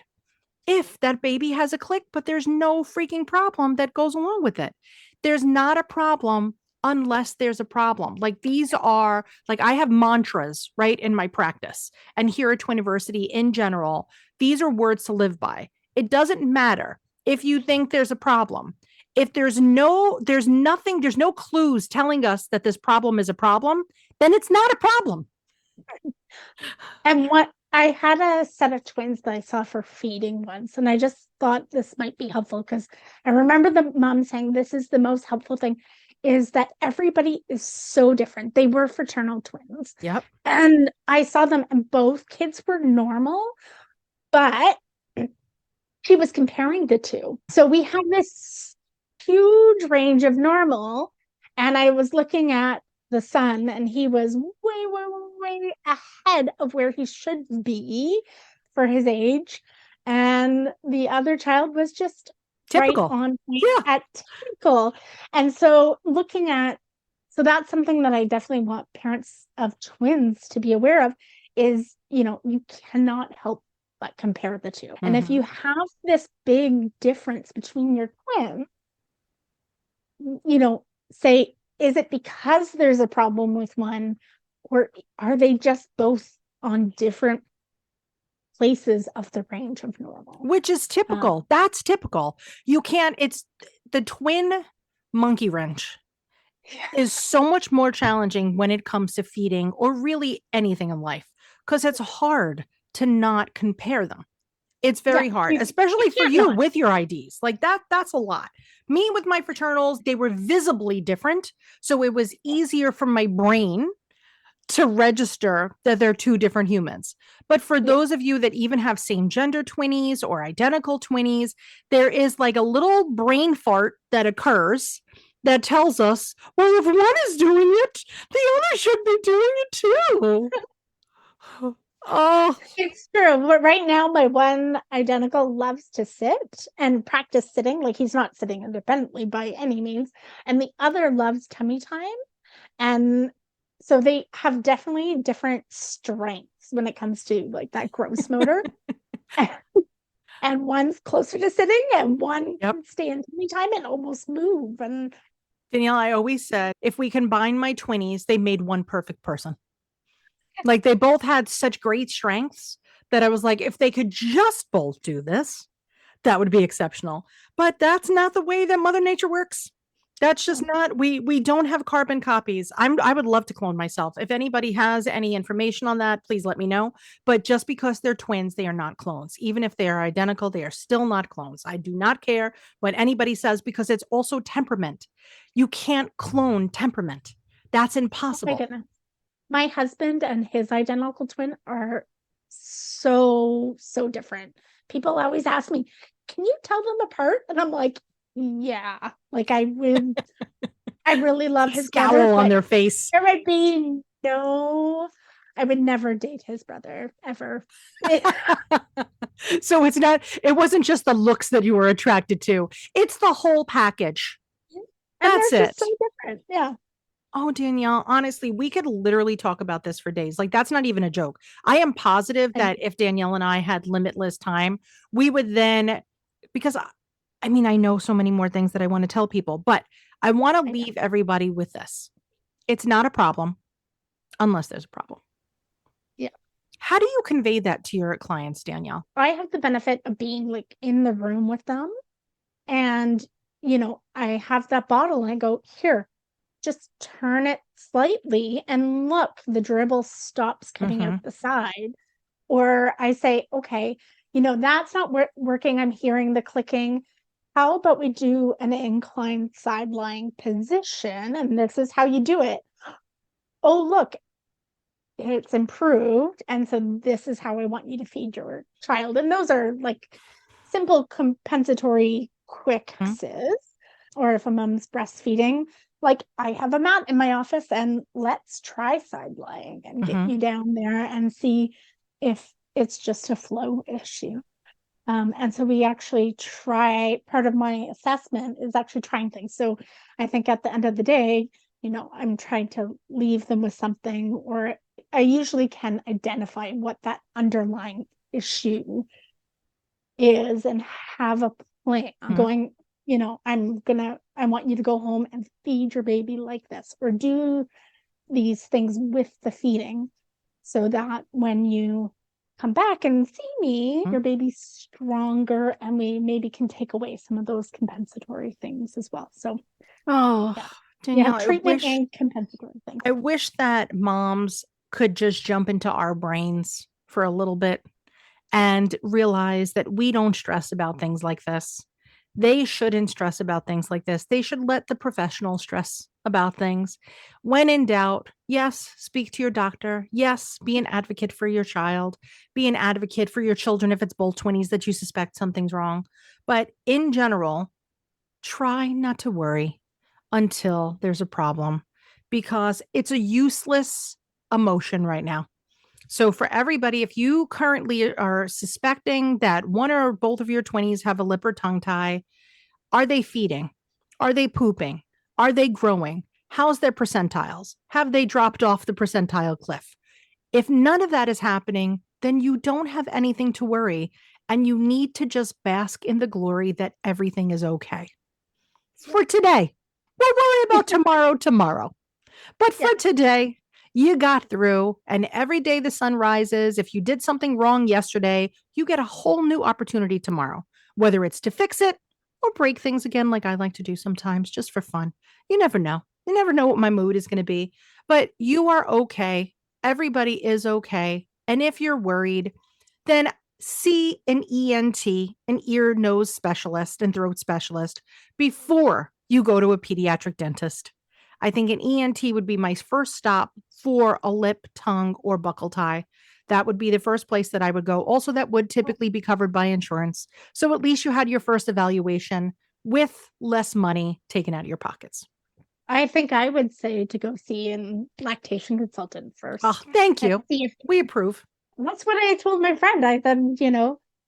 if that baby has a click, but there's no freaking problem that goes along with it, there's not a problem unless there's a problem. Like these are like, I have mantras, right, in my practice. And here at Twiniversity in general, these are words to live by. It doesn't matter if you think there's a problem. If there's no clues telling us that this problem is a problem, then it's not a problem. And what I had a set of twins that I saw for feeding once, and I just thought this might be helpful because I remember the mom saying this is the most helpful thing, is that everybody is so different. They were fraternal twins. Yep. And I saw them and both kids were normal, but she was comparing the two. So we have this huge range of normal. And I was looking at the son and he was way ahead of where he should be for his age. And the other child was just typical. Right on point at typical. And so so that's something that I definitely want parents of twins to be aware of is, you cannot help but compare the two. Mm-hmm. And if you have this big difference between your twins, say, is it because there's a problem with one, or are they just both on different places of the range of normal? Which is typical. That's typical. It's the twin monkey wrench is so much more challenging when it comes to feeding or really anything in life, because it's hard to not compare them. It's very hard, especially for you with your IDs. Like that's a lot. Me with my fraternals, they were visibly different. So it was easier for my brain to register that they're two different humans. But for those of you that even have same gender twinnies or identical twinnies, there is like a little brain fart that occurs that tells us, well, if one is doing it, the other should be doing it too. Oh, it's true. But right now, my one identical loves to sit and practice sitting. Like he's not sitting independently by any means. And the other loves tummy time. And so they have definitely different strengths when it comes to like that gross motor. And one's closer to sitting and one can stay in tummy time and almost move. And Danielle, I always said, if we combine my twinnies, they made one perfect person. Like they both had such great strengths that I was like, if they could just both do this, that would be exceptional. But that's not the way that Mother Nature works. That's just not, we don't have carbon copies. I would love to clone myself. If anybody has any information on that, please let me know. But just because they're twins, they are not clones. Even if they are identical, they are still not clones. I do not care what anybody says because it's also temperament. You can't clone temperament. That's Oh my impossible. goodness. My husband and his identical twin are so different. People always ask me, can you tell them apart? And I'm like, yeah. Like I really love his brother, Scowl on but their face. there would be no, I would never date his brother ever. So it wasn't just the looks that you were attracted to. It's the whole package. And That's they're it. just so different. Yeah. Oh, Danielle, honestly, we could literally talk about this for days. Like, that's not even a joke. I am positive that if Danielle and I had limitless time, we would then, because I mean, I know so many more things that I want to tell people, but I want to leave everybody with this. It's not a problem unless there's a problem. Yeah. How do you convey that to your clients, Danielle? I have the benefit of being like in the room with them. And, I have that bottle and I go, here, just turn it slightly and look, the dribble stops coming out the side. Or I say, okay, that's not working. I'm hearing the clicking. How about we do an inclined side lying position? And this is how you do it. Oh, look, it's improved. And so this is how I want you to feed your child. And those are like simple compensatory quick fixes. Or if a mom's breastfeeding, like I have a mat in my office and let's try side lying and get you down there and see if it's just a flow issue. And so we actually try, part of my assessment is actually trying things. So I think at the end of the day, I'm trying to leave them with something, or I usually can identify what that underlying issue is and have a plan. I'm going, I want you to go home and feed your baby like this, or do these things with the feeding so that when you come back and see me, your baby's stronger, and we maybe can take away some of those compensatory things as well. So, Danielle, treatment and compensatory things. I wish that moms could just jump into our brains for a little bit and realize that we don't stress about things like this. They shouldn't stress about things like this. They should let the professionals stress about things. When in doubt, yes, speak to your doctor. Yes, be an advocate for your child. Be an advocate for your children if it's both twinnies that you suspect something's wrong. But in general, try not to worry until there's a problem, because it's a useless emotion right now. So for everybody, if you currently are suspecting that one or both of your twinnies have a lip or tongue tie, are they feeding? Are they pooping? Are they growing? How's their percentiles? Have they dropped off the percentile cliff? If none of that is happening, then you don't have anything to worry, and you need to just bask in the glory that everything is okay. For today, we'll worry about tomorrow. But for today, you got through, and every day the sun rises. If you did something wrong yesterday, you get a whole new opportunity tomorrow, whether it's to fix it or break things again, like I like to do sometimes, just for fun. You never know. You never know what my mood is going to be, but you are okay. Everybody is okay. And if you're worried, then see an ENT, an ear, nose specialist, and throat specialist before you go to a pediatric dentist. I think an ENT would be my first stop for a lip, tongue, or buccal tie. That would be the first place that I would go. Also, that would typically be covered by insurance. So at least you had your first evaluation with less money taken out of your pockets. I think I would say to go see a lactation consultant first. Oh, thank you. We approve. That's what I told my friend. I said,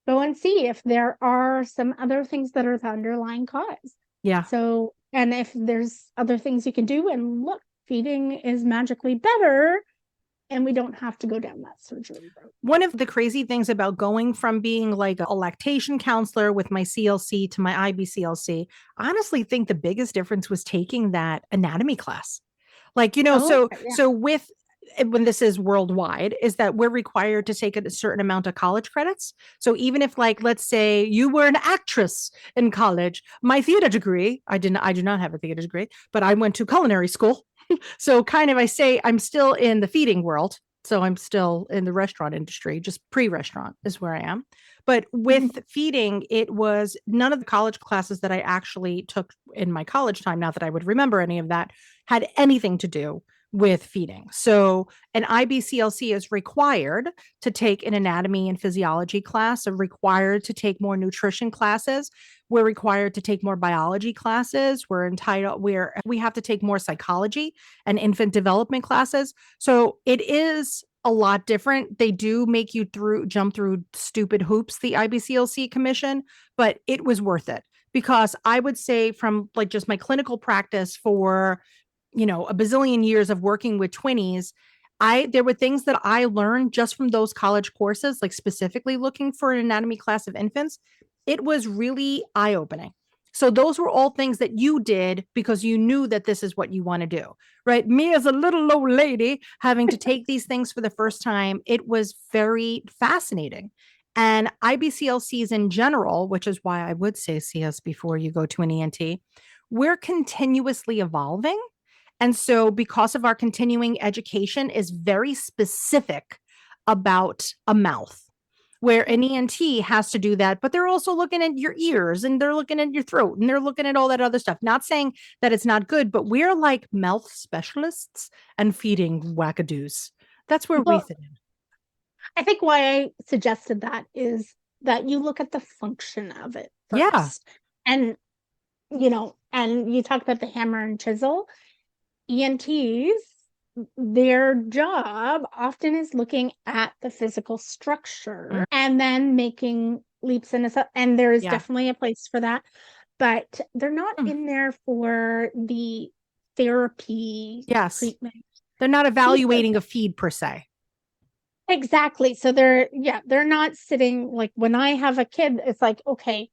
go and see if there are some other things that are the underlying cause. Yeah. So, and if there's other things you can do, and look, feeding is magically better, and we don't have to go down that surgery road. One of the crazy things about going from being like a lactation counselor with my CLC to my IBCLC, I honestly think the biggest difference was taking that anatomy class. Like, so with when this is worldwide, is that we're required to take a certain amount of college credits. So even if, like, let's say you were an actress in college, my theater degree, I do not have a theater degree, but I went to culinary school. So kind of, I say I'm still in the feeding world. So I'm still in the restaurant industry, just pre-restaurant is where I am. But with feeding, it was none of the college classes that I actually took in my college time, not that I would remember any of that, had anything to do with feeding. So an IBCLC is required to take an anatomy and physiology class, are required to take more nutrition classes. We're required to take more biology classes. We have to take more psychology and infant development classes. So it is a lot different. They do make you jump through stupid hoops, the IBCLC commission, but it was worth it, because I would say from like just my clinical practice for a bazillion years of working with twinnies, there were things that I learned just from those college courses, like specifically looking for an anatomy class of infants. It was really eye-opening. So those were all things that you did because you knew that this is what you want to do, right? Me as a little old lady having to take these things for the first time, it was very fascinating. And IBCLCs in general, which is why I would say CS before you go to an ENT, we're continuously evolving. And so because of our continuing education is very specific about a mouth, where an ENT has to do that, but they're also looking at your ears and they're looking at your throat and they're looking at all that other stuff. Not saying that it's not good, but we're like mouth specialists and feeding wackadoos. That's where we fit in. I think why I suggested that is that you look at the function of it first. Yeah. And, and you talk about the hammer and chisel. ENTs, their job often is looking at the physical structure and then making leaps and there is definitely a place for that, but they're not in there for the therapy treatment. They're not evaluating a feed per se. Exactly. So they're not sitting, like when I have a kid, it's like, okay,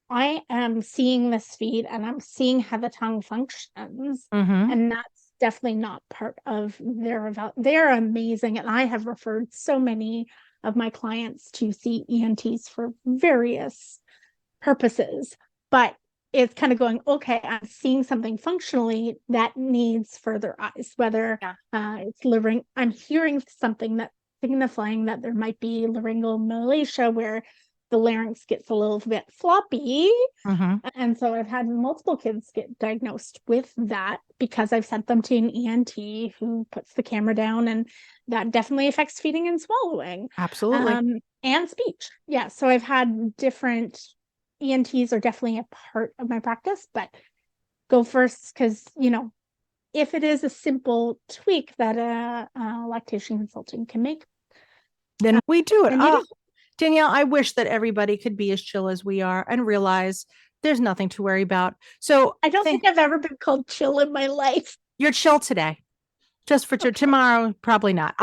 I am seeing this feed and I'm seeing how the tongue functions, and that's definitely not part of they're amazing. And I have referred so many of my clients to see ENTs for various purposes, but it's kind of going, okay, I'm seeing something functionally that needs further eyes, whether it's liver, I'm hearing something that's signifying that there might be laryngeal malacia where the larynx gets a little bit floppy. And so I've had multiple kids get diagnosed with that because I've sent them to an ENT who puts the camera down, and that definitely affects feeding and swallowing. Absolutely. And speech. Yeah. So I've had different ENTs are definitely a part of my practice, but go first because, if it is a simple tweak that a lactation consultant can make, then we do it. Danielle, I wish that everybody could be as chill as we are and realize there's nothing to worry about. So I don't think I've ever been called chill in my life. You're chill today. Just for tomorrow, probably not.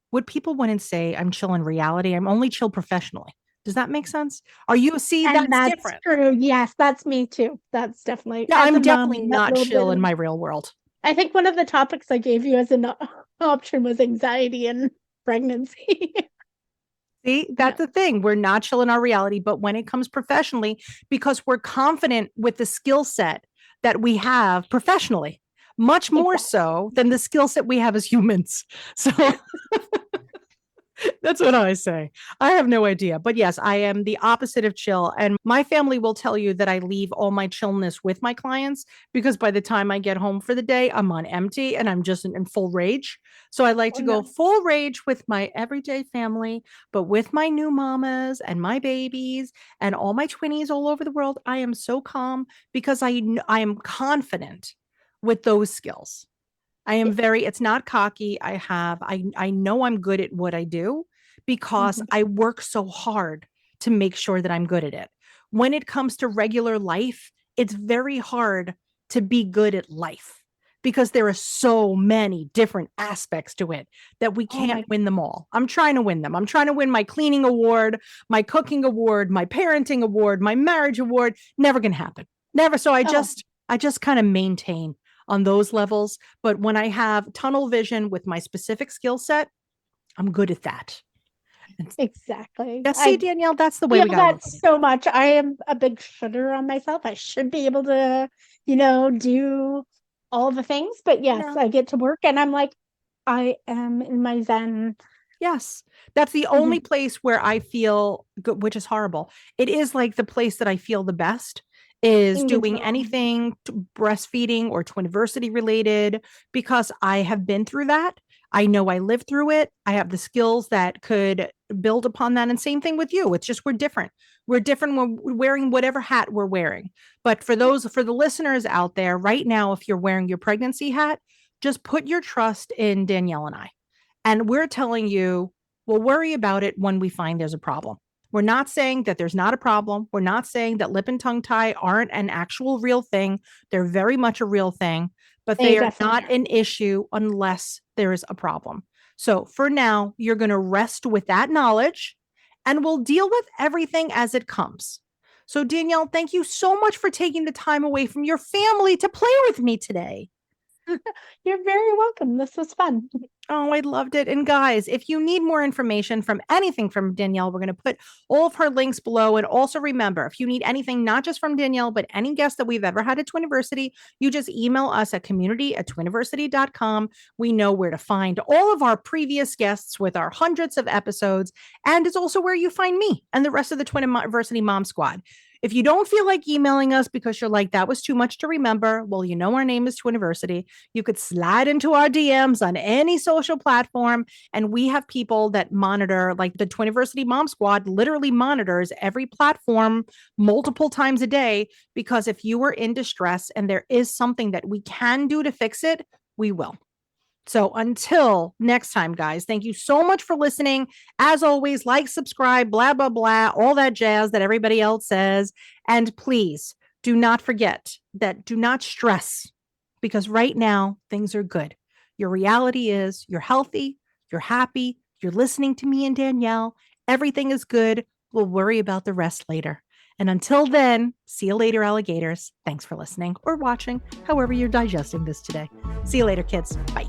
What people wouldn't say I'm chill in reality. I'm only chill professionally. Does that make sense? Are you that's different? True. Yes, that's me too. That's definitely. No, I'm definitely not chill in my real world. I think one of the topics I gave you as an option was anxiety and pregnancy. See, that's the thing. We're not chill in our reality, but when it comes professionally, because we're confident with the skill set that we have professionally, much more so than the skill set we have as humans. So that's what I say. I have no idea. But yes, I am the opposite of chill. And my family will tell you that I leave all my chillness with my clients because by the time I get home for the day, I'm on empty and I'm just in full rage. So I like to go full rage with my everyday family, but with my new mamas and my babies and all my twinnies all over the world, I am so calm because I am confident with those skills. I am it's not cocky. I know I'm good at what I do because I work so hard to make sure that I'm good at it. When it comes to regular life, it's very hard to be good at life because there are so many different aspects to it that we can't win them all. I'm trying to win them. I'm trying to win my cleaning award, my cooking award, my parenting award, my marriage award. Never gonna happen. Never. So I just kind of maintain on those levels. But when I have tunnel vision with my specific skill set, I'm good at that. Exactly. Yeah, see, Danielle, that's the way we got that so much. I am a big shooter on myself. I should be able to, do all the things. But yes, I get to work and I'm like, I am in my zen. Yes, that's the only place where I feel good, which is horrible. It is like the place that I feel the best is doing anything breastfeeding or Twiniversity related, because I have been through that. I know I lived through it. I have the skills that could build upon that. And same thing with you. It's just we're different. We're different. We're wearing whatever hat we're wearing. But for the listeners out there right now, if you're wearing your pregnancy hat, just put your trust in Danielle and I. And we're telling you, we'll worry about it when we find there's a problem. We're not saying that there's not a problem. We're not saying that lip and tongue tie aren't an actual real thing. They're very much a real thing, but they are not an issue unless there is a problem. So for now, you're going to rest with that knowledge and we'll deal with everything as it comes. So Danielle, thank you so much for taking the time away from your family to play with me today. You're very welcome. This was fun. Oh, I loved it. And guys, if you need more information from anything from Danielle, we're going to put all of her links below. And also remember, if you need anything, not just from Danielle, but any guest that we've ever had at Twiniversity, you just email us at community@twiniversity.com. We know where to find all of our previous guests with our hundreds of episodes. And it's also where you find me and the rest of the Twiniversity Mom Squad. If you don't feel like emailing us because you're like, that was too much to remember, well, you know our name is Twiniversity. You could slide into our DMs on any social platform, and we have people that monitor, like the Twiniversity Mom Squad literally monitors every platform multiple times a day, because if you are in distress and there is something that we can do to fix it, we will. So until next time, guys, thank you so much for listening. As always, like, subscribe, blah, blah, blah, all that jazz that everybody else says. And please do not forget that do not stress, because right now things are good. Your reality is you're healthy, you're happy, you're listening to me and Danielle. Everything is good. We'll worry about the rest later. And until then, see you later, alligators. Thanks for listening or watching, however you're digesting this today. See you later, kids. Bye.